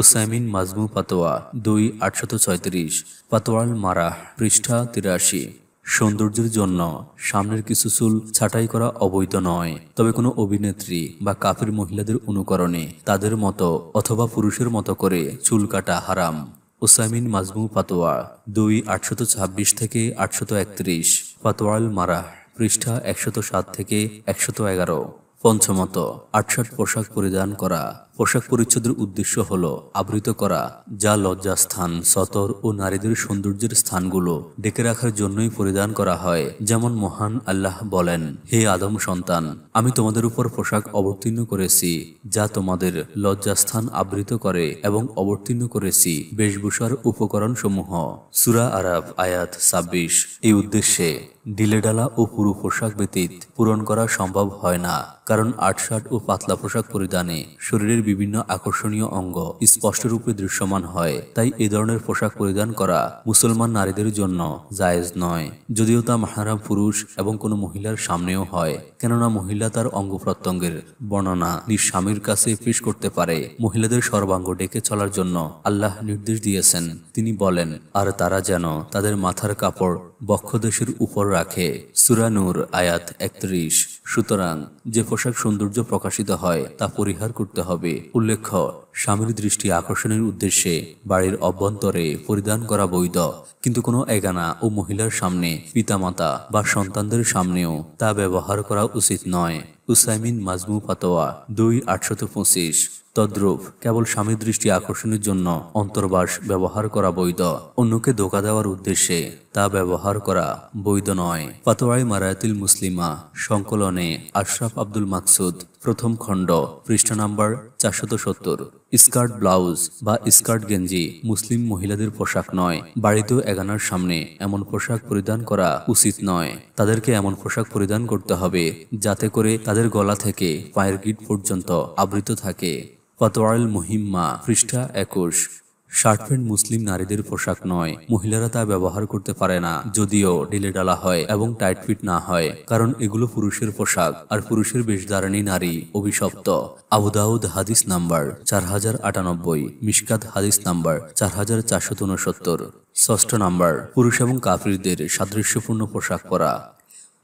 উসাইমিন মাজমু ফাতোয়া 2/836। ফাতোয়াল মারাহ পৃষ্ঠা 83। সৌন্দর্যের জন্য সামনের কিছু চুল ছাঁটাই করা অবৈধ নয়, তবে কোনো অভিনেত্রী বা কাফির মহিলাদের অনুকরণে তাদের মতো অথবা পুরুষের মতো করে চুল কাটা হারাম। উসাইমিন মাজমু ফাতোয়া 2/826 থেকে 831। ফাতোয়াল মারাহ পৃষ্ঠা 107 থেকে 111। পঞ্চমত, আটশাট পোশাক পরিধান করা। পোশাক পরিচ্ছদের উদ্দেশ্য হল আবৃত করা, যা লজ্জাস্থান, সতর ও নারীদের সৌন্দর্যের স্থানগুলো ডেকে রাখার জন্যই পরিধান করা হয়। যেমন মহান আল্লাহ বলেন, হে আদম সন্তান, আমি তোমাদের উপর পোশাক অবতীর্ণ করেছি যা তোমাদের লজ্জাস্থান আবৃত করে এবং অবতীর্ণ করেছি বেশভূষার উপকরণ সমূহ। সূরা আরাফ আয়াত 26। এই উদ্দেশ্যে ঢিলেঢালা ও পুরু পোশাক ব্যতীত পূরণ করা সম্ভব হয় না, কারণ আটশাট ও পাতলা পোশাক পরিধানে শরীরের বিভিন্ন আকর্ষণীয় অঙ্গ স্পষ্টরূপে দৃশ্যমান হয়। তাই এ ধরনের পোশাক পরিধান করা মুসলমান নারীদের জন্য জায়েজ নয়, যদিও তা মাহরাম পুরুষ এবং কোনো মহিলার সামনেও হয়, কেননা মহিলা তার অঙ্গ প্রত্যঙ্গের বর্ণনা নিজ স্বামীর কাছে পেশ করতে পারে। মহিলাদের সর্বাঙ্গ ডেকে চলার জন্য আল্লাহ নির্দেশ দিয়েছেন। তিনি বলেন, আর তারা যেন তাদের মাথার কাপড় বক্ষদেশের উপর রাখে। সূরা নূর আয়াত 31। সুতরাং যে পোশাক সৌন্দর্য প্রকাশিত হয় তা পরিহার করতে হবে। উল্লেখ্য, স্বামীর দৃষ্টি আকর্ষণের উদ্দেশ্যে বাড়ির অভ্যন্তরে পরিধান করা বৈধ, কিন্তু কোনো এগানা ও মহিলার সামনে, পিতামাতা বা সন্তানদের সামনেও তা ব্যবহার করা উচিত নয়। উসাইমিন মাজমু ফাতোয়া 2/825। তদ্রূপ কেবল স্বামীর দৃষ্টি আকর্ষণের জন্য অন্তর্বাস ব্যবহার করা বৈধ, অন্যকে ধোঁকা দেওয়ার উদ্দেশ্যে তা ব্যবহার করা বৈধ নয়। ফাতোয়ায়ে মারায়াতিল মুসলিমা সংকলনে আশরাফ আব্দুল মাকসুদ, প্রথম খণ্ড, পৃষ্ঠা নাম্বার 470। স্কার্ট ব্লাউজ বা স্কার্ট গেঞ্জি মুসলিম মহিলাদের পোশাক নয়। বাড়িতেও এগানার সামনে এমন পোশাক পরিধান করা উচিত নয়। তাদেরকে এমন পোশাক পরিধান করতে হবে যাতে করে তাদের গলা থেকে পায়ের গিট পর্যন্ত আবৃত থাকে। ফাতোয়াল মুহিম্মা পৃষ্ঠা 21। শার্ট প্যান্ট মুসলিম নারীদের পোশাক নয়। মহিলারা তা ব্যবহার করতে পারে না, যদিও ঢিলেঢালা হয় এবং টাইট ফিট না হয়, কারণ এগুলো পুরুষের পোশাক, আর পুরুষের বেশধারণী নারী অভিশপ্ত। আবু দাউদ হাদিস নাম্বার 4098, মিশকাত হাদিস নাম্বার 4469। ষষ্ঠ নাম্বার, পুরুষ এবং কাফিরদের সাদৃশ্যপূর্ণ পোশাক পরা।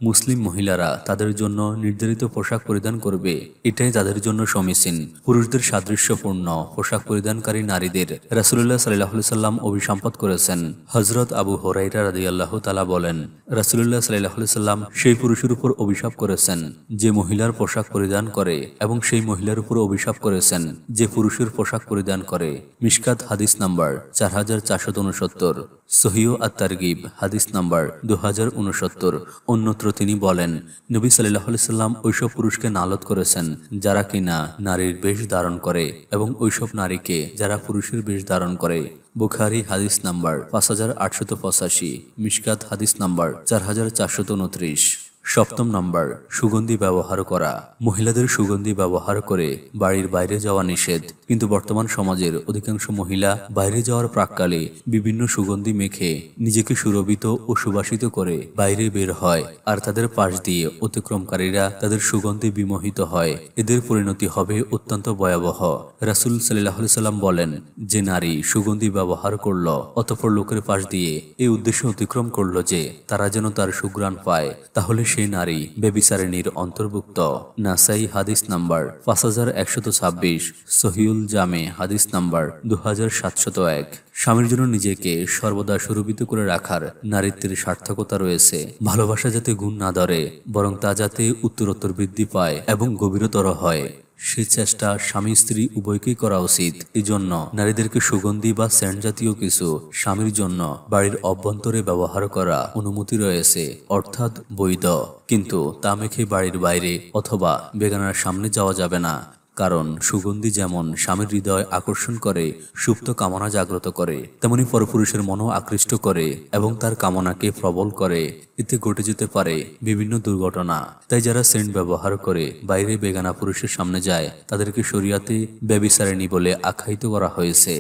মুসলিম মহিলারা তাদের জন্য নির্ধারিত পোশাক পরিধান করবে, এটাই তাদের জন্য সমীচীন। পুরুষদের সাদৃশ্যপূর্ণ পোশাক পরিধানকারী নারীদের রাসূলুল্লাহ সাল্লাল্লাহু আলাইহি সাল্লাম অভিসম্পাত করেছেন। হযরত আবু হুরায়রা রাদিয়াল্লাহু তাআলা বলেন, রাসূলুল্লাহ সাল্লাল্লাহু আলাইহি সাল্লাম সেই পুরুষের উপর অভিশাপ করেছেন যে মহিলার পোশাক পরিধান করে, এবং সেই মহিলার উপর অভিশাপ করেছেন যে পুরুষের পোশাক পরিধান করে। মিশকাত হাদিস নাম্বার 4469। সহিহ আত-তারগিব হাদিস নাম্বার 2069। অন্যত্র তিনি বলেন, নবী সাল্লাল্লাহু আলাইহি সাল্লাম ওইসব পুরুষকে নালত করেছেন যারা কিনা নারীর বেশ ধারণ করে, এবং ওইসব নারীকে যারা পুরুষের বেশ ধারণ করে। বুখারী হাদিস নাম্বার 5885, মিশকাত হাদিস নাম্বার 4429। সপ্তম নাম্বার, সুগন্ধি ব্যবহার করা। মহিলাদের সুগন্ধি ব্যবহার করে বাড়ির বাইরে যাওয়া নিষেধ, কিন্তু বর্তমান সমাজের অধিকাংশ মহিলা বাইরে যাওয়ার প্রাক্কালে বিভিন্ন সুগন্ধি মেখে নিজেকে সুরভিত ও সুবাসিত করে বাইরে বের হয়, আর তাদের পাশ দিয়ে অতিক্রমকারীরা তাদের সুগন্ধি বিমোহিত হয়। এদের পরিণতি হবে অত্যন্ত ভয়াবহ। রাসূল সাল্লাল্লাহু আলাইহি সাল্লাম বলেন, যে নারী সুগন্ধি ব্যবহার করলো অতঃপর লোকের পাশ দিয়ে এই উদ্দেশ্যে অতিক্রম করলো যে তারা যেন তার সুঘ্রাণ পায়, তাহলে সেই নারী ব্যভিচারিণীর অন্তর্ভুক্ত। নাসাই হাদিস নাম্বার 5126, সহিউল জামে হাদিস নাম্বার 2701। স্বামীর জন্য নিজেকে সর্বদা সুরভিত করে রাখার নারীত্বের সার্থকতা রয়েছে। ভালোবাসা যাতে গুণ না ধরে, বরং তা যাতে উত্তরোত্তর বৃদ্ধি পায় এবং গভীরতর হয়, সে চেষ্টা স্বামী স্ত্রী উভয়কেই করা উচিত। এজন্য নারীদেরকে সুগন্ধি বা সেন্ট জাতীয় কিছু স্বামীর জন্য বাড়ির অভ্যন্তরে ব্যবহার করা অনুমতি রয়েছে, অর্থাৎ বৈধ, কিন্তু তা মেখে বাড়ির বাইরে অথবা বেগানার সামনে যাওয়া যাবে না। কারণ সুগন্ধি যেমন স্বামীর হৃদয় আকর্ষণ করে, সুপ্ত কামনা জাগ্রত করে, তেমনি পরপুরুষের মনও আকৃষ্ট করে এবং তার কামনাকে প্রবল করে। এতে ঘটে যেতে পারে বিভিন্ন দুর্ঘটনা। তাই যারা সেন্ট ব্যবহার করে বাইরে বেগানা পুরুষের সামনে যায়, তাদেরকে শরিয়াতে ব্যভিচারিণী বলে আখ্যায়িত করা হয়েছে।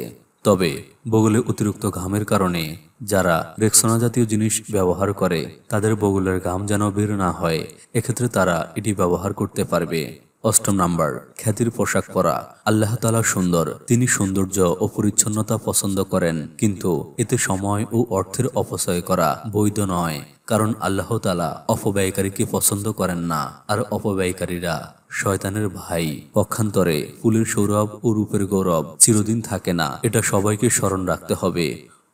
তবে বগলে অতিরিক্ত ঘামের কারণে যারা রেক্সোনা জাতীয় জিনিস ব্যবহার করে তাদের বগলের ঘাম যেন বের না হয়, এক্ষেত্রে তারা এটি ব্যবহার করতে পারবে। অষ্টম নাম্বার, খ্যাতির পোশাক পরা। আল্লাহ তাআলা সুন্দর, তিনি সৌন্দর্য ও পরিচ্ছন্নতা পছন্দ করেন, কিন্তু এতে সময় ও অর্থের অপচয় করা বৈধ নয়, কারণ আল্লাহ তাআলা অপব্যয়কারীকে পছন্দ করেন না, আর অপব্যয়কারীরা শয়তানের ভাই। পক্ষান্তরে ফুলের সৌরভ ও রূপের গৌরব চিরদিন থাকে না, এটা সবাইকে স্মরণ রাখতে হবে।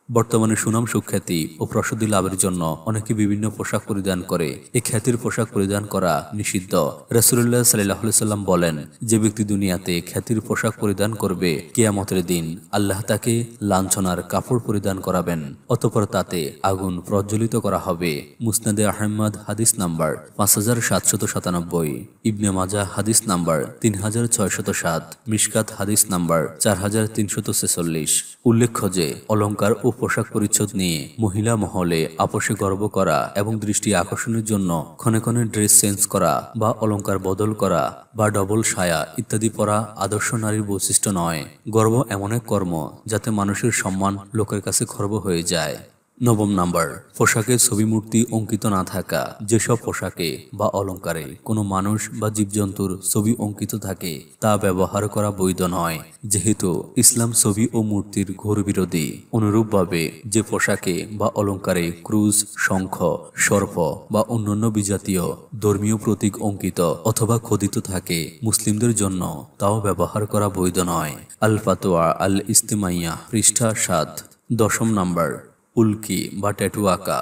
বর্তমানে সুনাম সুখ্যাতি ও প্রসিদ্ধি লাভের জন্য অনেকে বিভিন্ন পোশাক পরিধান করে। এই খ্যাতির পোশাক পরিধান করা নিষিদ্ধ। রাসূলুল্লাহ সাল্লাল্লাহু আলাইহি সাল্লাম বলেন, যে ব্যক্তি দুনিয়াতে খ্যাতির পোশাক পরিধান করবে, কিয়ামতের দিন আল্লাহ তাকে লাঞ্ছনার কাপড় পরিধান করাবেন, অতঃপর তাতে আগুন প্রজ্বলিত করা হবে। মুসনাদে আহমদ হাদিস নাম্বার 5797, ইবনে মাজাহ হাদিস নাম্বার 3607, মিশকাত হাদিস নাম্বার 4346। উল্লেখ্য যে অলংকার ও পোশাক পরিচ্ছদ নিয়ে মহিলা মহলে আপোষে গর্ব করা এবং দৃষ্টি আকর্ষণের জন্য ক্ষণে ক্ষণে ড্রেস চেঞ্জ করা বা অলংকার বদল করা বা ডবল সায়া ইত্যাদি পরা আদর্শ নারীর বৈশিষ্ট্য নয়। গর্ব এমন এক কর্ম যাতে মানুষের সম্মান লোকের কাছে খর্ব হয়ে যায়। নবম নাম্বার, পোশাকে ছবি মূর্তি অঙ্কিত না থাকা। যেসব পোশাকে বা অলংকারে কোনো মানুষ বা জীবজন্তুর ছবি অঙ্কিত থাকে তা ব্যবহার করা বৈধ নয়, যেহেতু ইসলাম ছবি ও মূর্তির ঘোর বিরোধী। অনুরূপভাবে যে পোশাকে বা অলংকারে ক্রুজ, শঙ্খ, সর্প বা অন্যান্য বিজাতীয় ধর্মীয় প্রতীক অঙ্কিত অথবা খোদিত থাকে মুসলিমদের জন্য, তাও ব্যবহার করা বৈধ নয়। আল ফাতোয়া আল ইস্তেমাইয়া, পৃষ্ঠা 7। দশম নাম্বার, উল্কি বা ট্যাটু আঁকা।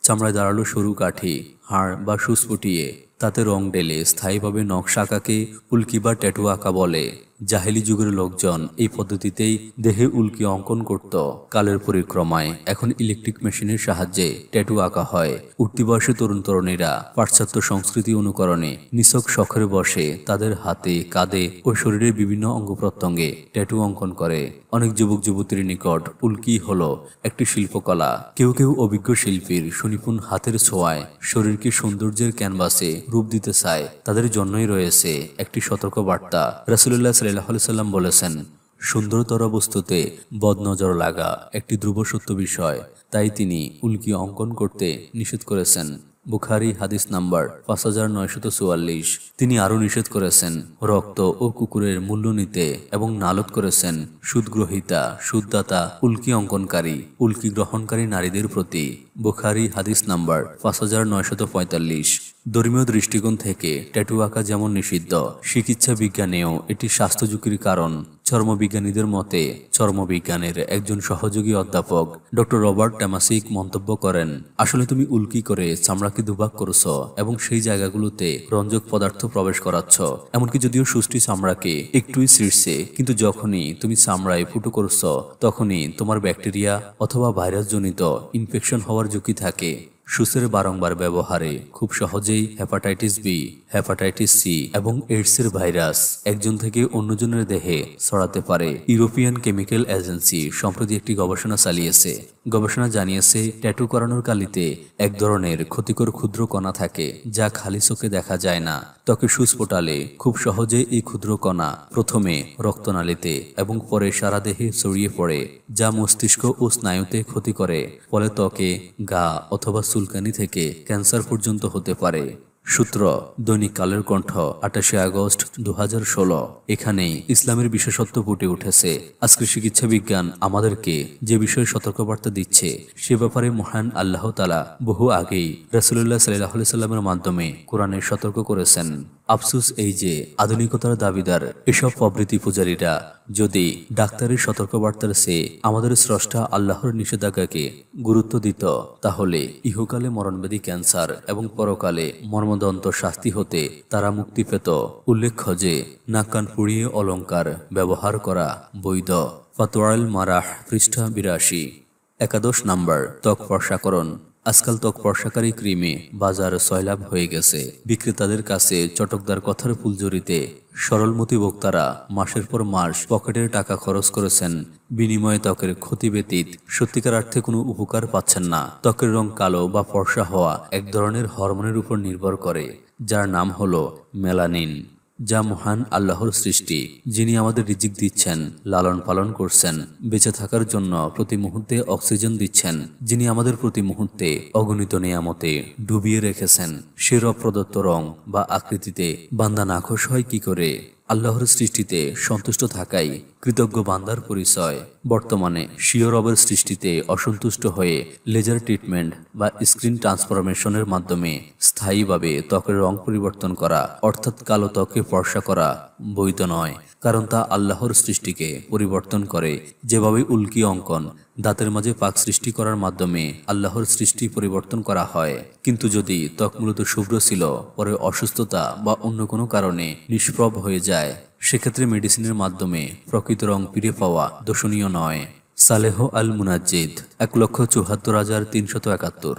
চামড়ায় দাঁড়ালো সরু কাঠি, হাড় বা সুচ ফুটিয়ে তাতে রং ঢেলে স্থায়ীভাবে নকশা আঁকাকে উল্কি বা ট্যাটু আঁকা বলে। জাহেলি যুগের লোকজন এই পদ্ধতিতেই দেহে উল্কি অঙ্কন করত। কালের পরিক্রমায় এখন ইলেকট্রিক মেশিনের সাহায্যে ট্যাটু আঁকা হয়। উঠতি বয়সী তরুণ তরুণীরা পাশ্চাত্য সংস্কৃতি অনুকরণে নিছক শখের বসে তাদের হাতে, কাঁধে ও শরীরের বিভিন্ন অঙ্গ প্রত্যঙ্গে ট্যাটু অঙ্কন করে। অনেক যুবক যুবতীর নিকট উল্কি হলো একটি শিল্পকলা। কেউ কেউ অভিজ্ঞ শিল্পীর সুনিপুণ হাতের ছোঁয়ায় শরীরকে সৌন্দর্যের ক্যানভাসে রূপ দিতে চায়, তাদের জন্যই রয়েছে একটি সতর্ক বার্তা। রাসূলুল্লাহ সাল্লাল্লাহু আলাইহি সাল্লাম বলেছেন, সুন্দরতর বস্তুতে বদনজর লাগা একটি ধ্রুব সত্য বিষয়, তাই তিনি উল্কি অঙ্কন করতে নিষেধ করেছেন। বুখারী হাদিস নাম্বার 5944। তিনি আরো নিষেধ করেছেন রক্ত ও কুকুরের মূল্য নিতে এবং নালত করেছেন সুদগ্রহিতা, সুদদাতা, উল্কি অঙ্কনকারী, উল্কি গ্রহণকারী নারীদের প্রতি। বুখারী হাদিস নাম্বার 5945। ধর্মীয় দৃষ্টিকোণ থেকে ট্যাটু আঁকা যেমন নিষিদ্ধ, চিকিৎসা বিজ্ঞানেও এটি স্বাস্থ্য ঝুঁকির কারণ। চর্মবিজ্ঞানীদের মতে চর্মবিজ্ঞানের একজন সহযোগী অধ্যাপক ডক্টর রবার্ট ট্যামাসিক মন্তব্য করেন, আসলে তুমি উল্কি করে চামড়াকে দুভাগ করছ এবং সেই জায়গাগুলোতে রঞ্জক পদার্থ প্রবেশ করাচ্ছ। এমনকি যদিও সুষ্ঠু চামড়াকে একটুই ছিঁড়ছে, কিন্তু যখনই তুমি চামড়ায় ফুটো করছ তখনই তোমার ব্যাকটেরিয়া অথবা ভাইরাস জনিত ইনফেকশন হওয়ার ঝুঁকি থাকে। সুসের বারংবার ব্যবহারে খুব সহজেই হেপাটাইটিস বি, হেপাটাইটিস সি এবং এইডসের ভাইরাস একজন থেকে অন্যজনের দেহে ছড়াতে পারে। ইউরোপিয়ান কেমিক্যাল এজেন্সি সম্প্রতি একটি গবেষণা চালিয়েছে। গবেষণা জানিয়েছে ট্যাটু করানোর কালিতে এক ধরনের ক্ষতিকর ক্ষুদ্র কণা থাকে যা খালি চোখে দেখা যায় না। ত্বকে সুচ ফোটালে খুব সহজে এই ক্ষুদ্র কণা প্রথমে রক্তনালীতে এবং পরে সারা দেহে ছড়িয়ে পড়ে, যা মস্তিষ্ক ও স্নায়ুতে ক্ষতি করে। ফলে ত্বকে, গা অথবা চুলকানি থেকে ক্যান্সার পর্যন্ত হতে পারে। সূত্র দৈনিক কালের কণ্ঠ, 28 আগস্ট 2016। এখানেই ইসলামের বিশেষত্ব ফুটে উঠেছে। আজকের চিকিৎসা বিজ্ঞান আমাদেরকে যে বিষয়ে সতর্কবার্তা দিচ্ছে সে ব্যাপারে মহান আল্লাহ তাআলা বহু আগেই রাসূলুল্লাহ সাল্লাল্লাহু আলাইহি সাল্লামের মাধ্যমে কোরআনে সতর্ক করেছেন। আফসোস এই যে আধুনিকতার দাবিদার এসব প্রবৃত্তি পূজারীরা যদি ডাক্তারের সতর্কবার্তার চেয়ে আমাদের স্রষ্টা আল্লাহর নিষেধাজ্ঞাকে গুরুত্ব দিত, তাহলে ইহকালে মরণব্যাধি ক্যান্সার এবং পরকালে মর্মদন্ত শাস্তি হতে তারা মুক্তি পেত। উল্লেখ্য যে নাক কান পুড়িয়ে অলংকার ব্যবহার করা বৈধ। ফাতওয়াল মারাহ, পৃষ্ঠা 82। 11 নাম্বার, ত্বক ফর্সাকরণ। আজকাল ত্বক ফর্সাকারী ক্রিমে বাজার সয়লাভ হয়ে গেছে। বিক্রেতাদের কাছে চটকদার কথার ফুলঝুরিতে সরলমতি বক্তারা মাসের পর মাস পকেটের টাকা খরচ করেছেন, বিনিময়ে ত্বকের ক্ষতি ব্যতীত সত্যিকার অর্থে কোনো উপকার পাচ্ছেন না। ত্বকের রং কালো বা ফর্সা হওয়া এক ধরনের হরমোনের উপর নির্ভর করে, যার নাম হলো মেলানিন। যা মহান আল্লাহর সৃষ্টি, যিনি আমাদের রিজিক দিচ্ছেন, লালন পালন করছেন, বেঁচে থাকার জন্য প্রতি মুহূর্তে অক্সিজেন দিচ্ছেন, যিনি আমাদের প্রতি মুহূর্তে অগণিত নিয়ামতে ডুবিয়ে রেখেছেন। সে রব প্রদত্ত রং বা আকৃতিতে বান্দা নাখোশ হয় কি করে? আল্লাহর সৃষ্টিতে সন্তুষ্ট থাকাই কৃতজ্ঞ বান্দার পরিচয়। বর্তমানে স্বীয় রবের সৃষ্টিতে অসন্তুষ্ট হয়ে লেজার ট্রিটমেন্ট বা স্ক্রিন ট্রান্সফরমেশনের মাধ্যমে স্থায়ীভাবে ত্বকের রং পরিবর্তন করা, অর্থাৎ কালো ত্বকে ফর্সা করা বৈধ নয়, কারণ তা আল্লাহর সৃষ্টিকে পরিবর্তন করে। যেভাবে উল্কি অঙ্কন, দাঁতের মাঝে পাক সৃষ্টি করার মাধ্যমে আল্লাহর সৃষ্টি পরিবর্তন করা হয়। কিন্তু যদি ত্বক মূলত শুভ্র ছিল, পরে অসুস্থতা বা অন্য কোনো কারণে নিষ্প্রভ হয়ে যায়, সেক্ষেত্রে মেডিসিনের মাধ্যমে প্রকৃত রং ফিরে পাওয়া দোষণীয় নয়। সালেহ আল মুনাজ্জিদ ১,৭৪,৩৭১।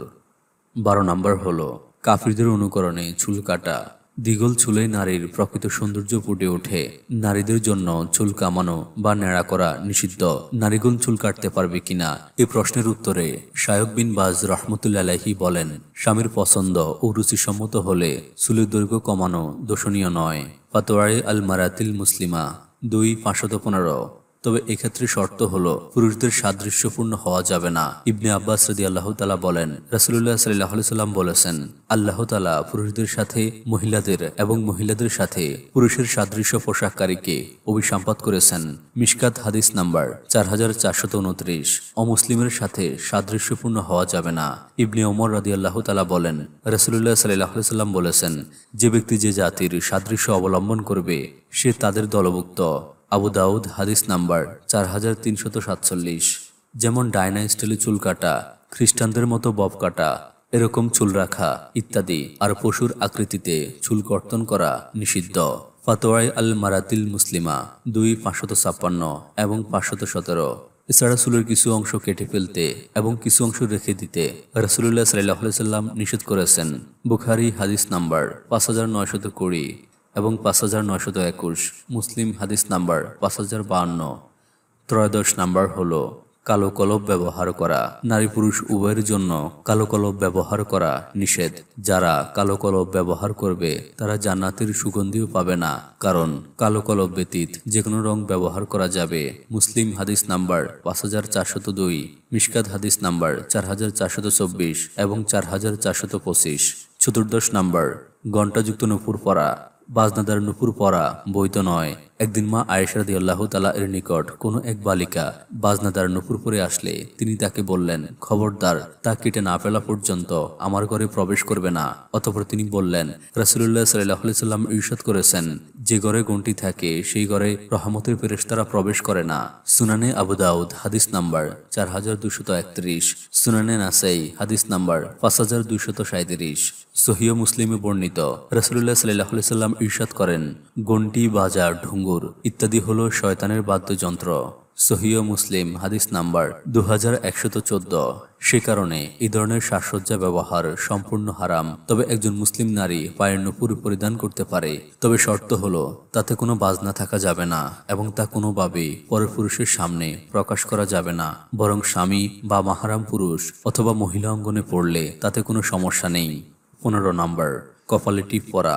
১২ নম্বর হলো কাফিরদের অনুকরণে চুল কাটা। দ্বিগল চুলে নারীর প্রকৃত সৌন্দর্য ফুটে ওঠে। নারীদের জন্য চুল কামানো বা ন্যাড়া করা নিষিদ্ধ। নারীগণ চুল কাটতে পারবে কিনা এ প্রশ্নের উত্তরে শায়খ বিন বাজ রহমতুল্লাহ আলাইহি বলেন, স্বামীর পছন্দ ও রুচিসম্মত হলে চুলের দৈর্ঘ্য কমানো দোষণীয় নয়। ফাতোয়ায়ে আল মারাতিল মুসলিমা ২/৫১৫। তবে এক্ষেত্রে শর্ত হলো পুরুষদের সাদৃশ্যপূর্ণ হওয়া যাবে না। ইবনে আব্বাস রাদিয়াল্লাহু তাআলা বলেন, রাসূলুল্লাহ সাল্লাল্লাহু আলাইহি সাল্লাম বলেছেন, আল্লাহ তাআলা পুরুষদের সাথে মহিলাদের এবং মহিলাদের সাথে পুরুষের সাদৃশ্য পোশাককারীকে অভিসম্পাত করেছেন। মিশকাত হাদিস নাম্বার ৪৪২৯। অমুসলিমের সাথে সাদৃশ্যপূর্ণ হওয়া যাবে না। ইবনে ওমর রাদিয়াল্লাহু তাআলা বলেন, রাসূলুল্লাহ সাল্লাল্লাহু আলাইহি সাল্লাম বলেছেন, যে ব্যক্তি যে জাতির সাদৃশ্য অবলম্বন করবে সে তাদের দলভুক্ত। আবু দাউদ হাদিস নাম্বার ৪৩৪৭। যেমন ডায়না স্টাইলে চুল কাটা, খ্রিস্টানদের মতো বব কাটা, এরকম চুল রাখা ইত্যাদি। আর পশুর আকৃতিতে চুল কর্তন করা নিষিদ্ধ। ফাতোয়ায়ে আল মারাতিল মুসলিমা ২/৫৫৬ এবং ৫১৭। এছাড়া চুলের কিছু অংশ কেটে ফেলতে এবং কিছু অংশ রেখে দিতে রাসূলুল্লাহ সাল্লাল্লাহু আলাইহি সাল্লাম নিষেধ করেছেন। বুখারী হাদিস নাম্বার ৫৯২০ এবং ৫৯২১। মুসলিম হাদিস নাম্বার ৫০৫২। ১৩ নাম্বার হলো কালো কলব ব্যবহার করা। নারী পুরুষ উভয়ের জন্য কালো কলব ব্যবহার করা নিষেধ। যারা কালো কলব ব্যবহার করবে তারা জান্নাতের সুগন্ধিও পাবে না, কারণ কালো কলব ব্যতীত যে কোনো রং ব্যবহার করা যাবে। মুসলিম হাদিস নাম্বার ৫৪০২, মিশকাত হাদিস নাম্বার ৪৪২৪ এবং ৪৪২৫। ১৪ নাম্বার ঘণ্টাযুক্ত নূপুর পরা। বাজনাদার নূপুর পরা বৈধ নয়। একদিন মা আয়েশা রাদিয়াল্লাহু তাআলা এর নিকট কোনো এক বালিকা বাজনাদার নূপুর পরে আসলে তিনি তাকে বললেন, খবরদার, তা কেটে না ফেলা পর্যন্ত আমার ঘরে প্রবেশ করবে না। অতঃপর তিনি বললেন, রাসূলুল্লাহ সাল্লাল্লাহু আলাইহি সাল্লাম ইরশাদ করেছেন, যে ঘরে ঘণ্টি থাকে সেই ঘরে রহমতের ফেরেশতারা প্রবেশ করে না। সুনানে আবু দাউদ হাদিস নাম্বার ৪২৩১। সুনানে নাসাই হাদিস নাম্বার ৫২৩৭। সহিহ মুসলিমে বর্ণিত, রাসূলুল্লাহ সাল্লাল্লাহু আলাইহি সাল্লাম ইরশাদ করেন, ঘণ্টি, বাজা, ঢুঙ্গুর ইত্যাদি হলো শয়তানের বাদ্যযন্ত্র। সহিহ মুসলিম হাদিস নাম্বার 2114। সে কারণে এই ধরনের সাজসজ্জা ব্যবহার সম্পূর্ণ হারাম। তবে একজন মুসলিম নারী পায়ের নূপুর পরিধান করতে পারে, তবে শর্ত হলো তাতে কোনো বাজনা থাকা যাবে না এবং তা কোনোভাবেই পরের পুরুষের সামনে প্রকাশ করা যাবে না। বরং স্বামী বা মাহরাম পুরুষ অথবা মহিলা অঙ্গনে পড়লে তাতে কোনো সমস্যা নেই। ১৫ নাম্বার কপালে টিপ পরা।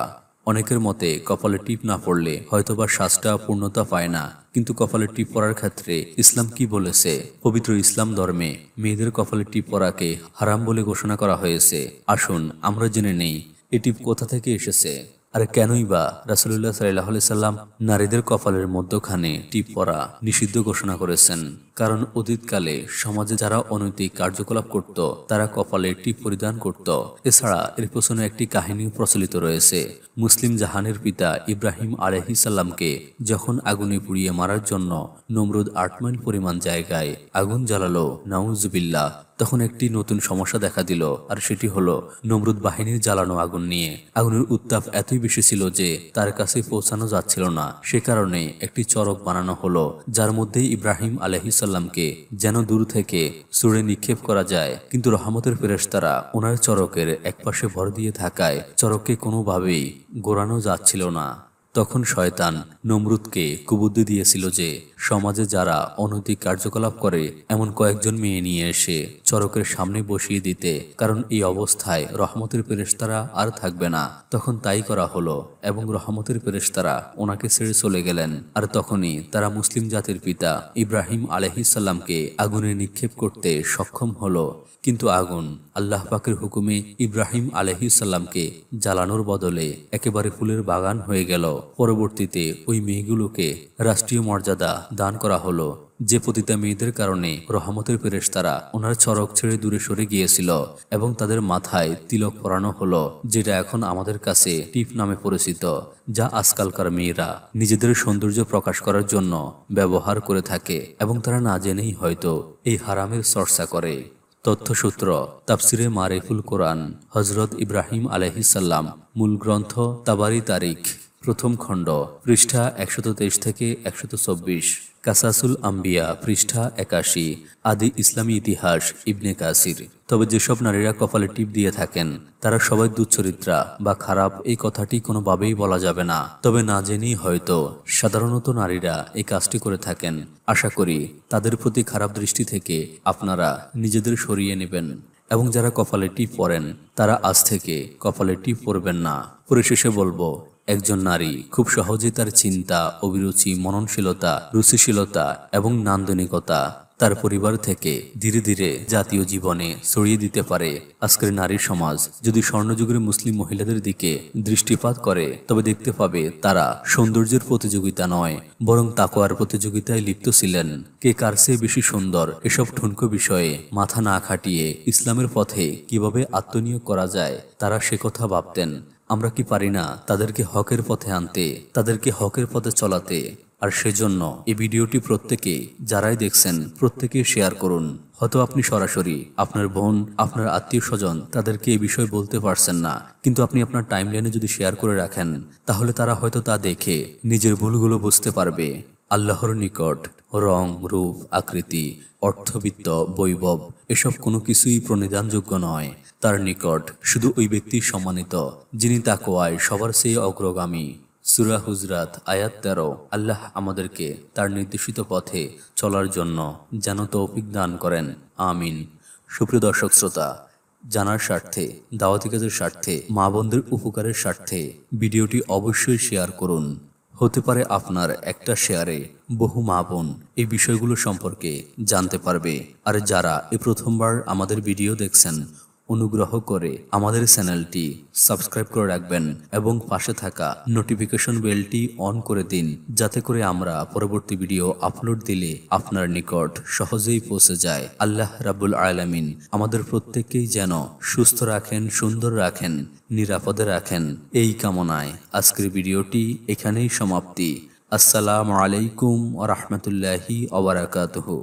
অনেকের মতে কপালে টিপ না পড়লে হয়তোবা শ্বাসটা পূর্ণতা পায় না, কিন্তু কপালে টিপ পরার ক্ষেত্রে ইসলাম কি বলেছে? পবিত্র ইসলাম ধর্মে মেয়েদের কপালে টিপ পরাকে হারাম বলে ঘোষণা করা হয়েছে। আসুন আমরা জেনে নেই এই টিপ কোথা থেকে এসেছে, আর কেনই বা রাসূলুল্লাহ সাল্লাল্লাহু আলাইহি সাল্লাম নারীদের কপালের মধ্যখানে টিপ পরা নিষিদ্ধ ঘোষণা করেছেন। কারণ অতীতকালে সমাজে যারা অনৈতিক কার্যকলাপ করত তারা কপালে টিপ পরিধান করত। এছাড়া এর পেছনে একটি কাহিনী প্রচলিত রয়েছে। মুসলিম জাহানের পিতা ইব্রাহিম আলাইহিস সালামকে যখন আগুনে পুড়িয়ে মারার জন্য নমরুদ ৮ মাইল পরিমাণ জায়গায় আগুন জ্বালালো, নাউজুবিল্লাহ, তখন একটি নতুন সমস্যা দেখা দিল, আর সেটি হলো নমরুদ বাহিনীর জ্বালানো আগুন নিয়ে। আগুনের উত্তাপ এতই বেশি ছিল যে তার কাছে পৌঁছানো যাচ্ছিল না। সে কারণে একটি চরক বানানো হলো, যার মধ্যে ইব্রাহিম আলাইহিস সালামকে যেন দূর থেকে ছুঁড়ে নিক্ষেপ করা যায়। কিন্তু রহমতের ফেরেশতারা ওনার চরকের একপাশে ভর দিয়ে থাকায় চরককে কোনোভাবেই গোড়ানো যাচ্ছিল না। তখন শয়তান নমরুদকে কুবুদ্ধি দিয়েছিল যে সমাজে যারা অনৈতিক কার্যকলাপ করে এমন কয়েকজন মেয়ে নিয়ে এসে চরকের সামনে বসিয়ে দিতে, কারণ এই অবস্থায় রহমতের ফেরেশতারা আর থাকবে না। তখন তাই করা হলো এবং রহমতের ফেরেশতারা ওনাকে ছেড়ে চলে গেলেন। আর তখনই তারা মুসলিম জাতির পিতা ইব্রাহিম আলাইহিস সালামকে আগুনে নিক্ষেপ করতে সক্ষম হলো। কিন্তু আগুন আল্লাহ পাকের হুকুমে ইব্রাহিম আলাইহিস সালামকে জ্বালানোর বদলে একেবারে ফুলের বাগান হয়ে গেল। পরবর্তীতে ওই মেয়েগুলোকে রাষ্ট্রীয় মর্যাদা দান করা হলো, যে পতিতা মেয়েদের কারণে রহমতের ফেরেশতারা ওনার চরক ছেড়ে দূরে সরে গিয়েছিল এবং তাদের মাথায় তিলক পরানো হলো, যেটা এখন আমাদের কাছে টিপ নামে পরিচিত, যা আজকালকার মেয়েরা নিজেদের সৌন্দর্য প্রকাশ করার জন্য ব্যবহার করে থাকে এবং তারা না জেনেই হয়তো এই হারামের চর্চা করে। তথ্যসূত্র তাফসিরে মারিফুল কোরআন, হযরত ইব্রাহিম আলাইহিস সালাম, মূল গ্রন্থ তাবারি তারিখ, প্রথম খণ্ড, পৃষ্ঠা 123 থেকে 124, কাসাসুল আম্বিয়া, পৃষ্ঠা 81, আদি ইসলামী ইতিহাস, ইবনে কাসির। তবে যেসব নারীরা কপালে টিপ দিয়ে থাকেন তারা সবাই দুচ্চরিত্রা বা খারাপ, এই কথাটি কোনোভাবেই বলা যাবে না। তবে না জেনেই হয়তো সাধারণত নারীরা এই কাজটি করে থাকেন। আশা করি তাদের প্রতি খারাপ দৃষ্টি থেকে আপনারা নিজেদের সরিয়ে নেবেন এবং যারা কপালে টিপ পরেন তারা আজ থেকে কপালে টিপ পরবেন না। পরিশেষে বলবো, একজন নারী খুব সহজে তার চিন্তা, অভিরুচি, মননশীলতা, রুচিশীলতা এবং নান্দনিকতা তার পরিবার থেকে ধীরে ধীরে জাতীয় জীবনে ছড়িয়ে দিতে পারে। আজকের নারী সমাজ যদি স্বর্ণযুগের মুসলিম মহিলাদের দিকে দৃষ্টিপাত করে তবে দেখতে পাবে তারা সৌন্দর্যের প্রতিযোগিতা নয় বরং তাকওয়ার প্রতিযোগিতায় লিপ্ত ছিলেন। কে কার চেয়ে বেশি সুন্দর, এসব ঠুনকো বিষয়ে মাথা না খাটিয়ে ইসলামের পথে কিভাবে আত্মনিয়োগ করা যায় তারা সে কথা ভাবতেন। আমরা কি পারি না তাদেরকে হকের পথে আনতে, তাদেরকে হকের পথে চলাতে? আর সেজন্য এই ভিডিওটি প্রত্যেকে যারাই দেখছেন প্রত্যেকে শেয়ার করুন। হয়তো আপনি সরাসরি আপনার বোন, আপনার আত্মীয় স্বজন তাদেরকে এই বিষয় বলতে পারছেন না, কিন্তু আপনি আপনার টাইমলাইনে যদি শেয়ার করে রাখেন তাহলে তারা হয়তো তা দেখে নিজের ভুলগুলো বুঝতে পারবে। আল্লাহর নিকট রং, রূপ, আকৃতি, অর্থবিত্ত, বৈভব এসব কোনো কিছুই প্রণিধানযোগ্য নয়। তার নিকট শুধু ওই ব্যক্তি সম্মানিত যিনি তাকওয়ায় সবার চেয়ে অগ্রগামী। সূরা হুজরাত আয়াত 13। আল্লাহ আমাদেরকে তার নির্দেশিত পথে চলার জন্য যেন তৌফিক দান করেন, আমিন। সুপ্রিয় দর্শক শ্রোতা, জানার স্বার্থে, দাওয়াতি কাজের স্বার্থে, মা বোনদের উপকারের স্বার্থে ভিডিওটি অবশ্যই শেয়ার করুন। হতে পারে আপনার একটা শেয়ারে বহু মা বোন এই বিষয়গুলো সম্পর্কে জানতে পারবে। আর যারা এই প্রথমবার আমাদের ভিডিও দেখছেন অনুগ্রহ করে আমাদের চ্যানেলটি সাবস্ক্রাইব করে রাখবেন এবং পাশে থাকা নোটিফিকেশন বেলটি অন করে দিন, যাতে করে আমরা পরবর্তী ভিডিও আপলোড দিলে আপনার নিকট সহজেই পৌঁছে যায়। আল্লাহ রাব্বুল আলামিন আমাদের প্রত্যেককেই যেন সুস্থ রাখেন, সুন্দর রাখেন, নিরাপদে রাখেন, এই কামনায় আজকের ভিডিওটি এখানেই সমাপ্তি। আসসালামু আলাইকুম ওয়া রাহমাতুল্লাহি ওয়া বারাকাতুহু।